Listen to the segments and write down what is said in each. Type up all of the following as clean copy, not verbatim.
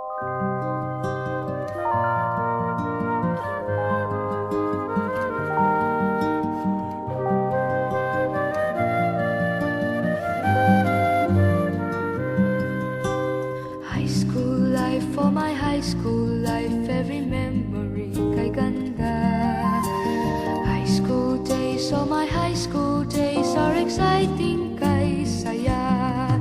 High school life, for my high school life, every memory kay ganda. High school days, oh my high school days are exciting kay saya.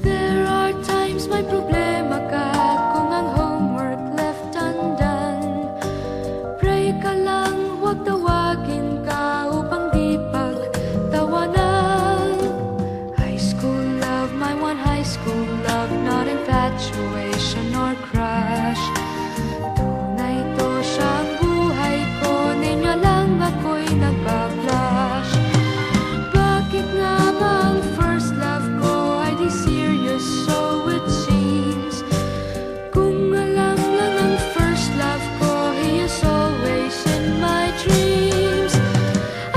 There are times may problema ka kung ang homework left undone. Pray ka lang, huwag tawagin ka upang di pagtawanan. High school love, my one high school love, not infatuation or crush. Tunay to siyang buhay ko, ninyo lang ako'y nagpa-blush. Bakit nga ba ang first love ko ay di serious, so it seems? Kung alam lang ang first love ko, he is always in my dreams.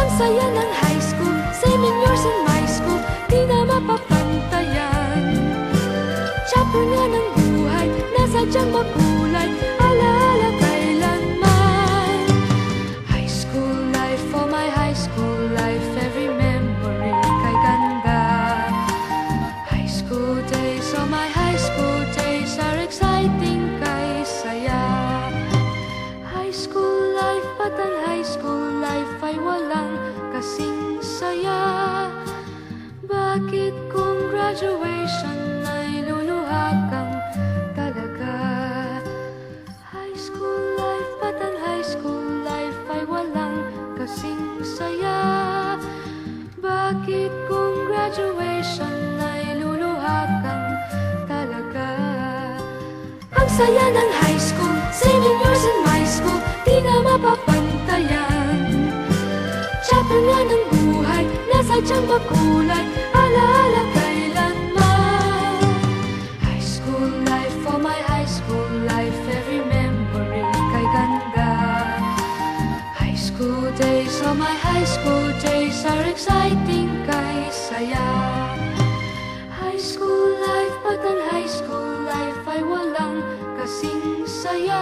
Ang saya ng high school, 7 years in my school, di na mapapantayan. Chapter nga ng buhay, nasadyang makulay, alaala kailanman. High school life, for my high school life, every memory kay ganda. High school days, oh my high school days are exciting kay saya. High school life, ba't ang high school life ay walang kasing saya? Bakit kung graduation ay luluha kang talaga? High school life, ba't ang high school life ay walang kasing saya? Bakit kung graduation ay luluha kang talaga? Ang saya ng high school, 7 years in my school, di na mapapantayan. Chapter nga ng buhay, nasadyang makulay, alaala kailanman. High school life, for my high school life, every memory kay ganda. High school days, oh my high school days are exciting kay saya. High school life, ba't ang high school life ay walang kasing saya?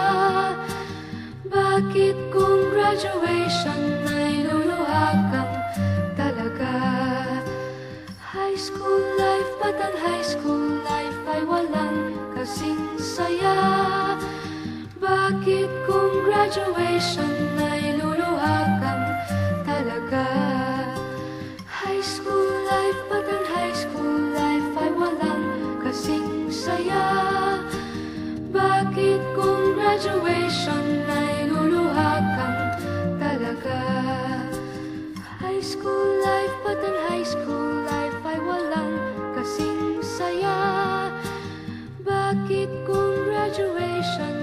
Bakit kung graduation ay luluha kang talaga? High school life, ba't ang high school life ay walang kasing saya? Bakit kung graduation ay luluha kang talaga? High school life, ba't ang high school life ay walang kasing saya? Bakit kung graduation ay luluha kang talaga? High school life, ba't ang high school life ay walang kasing saya? Bakit kung graduation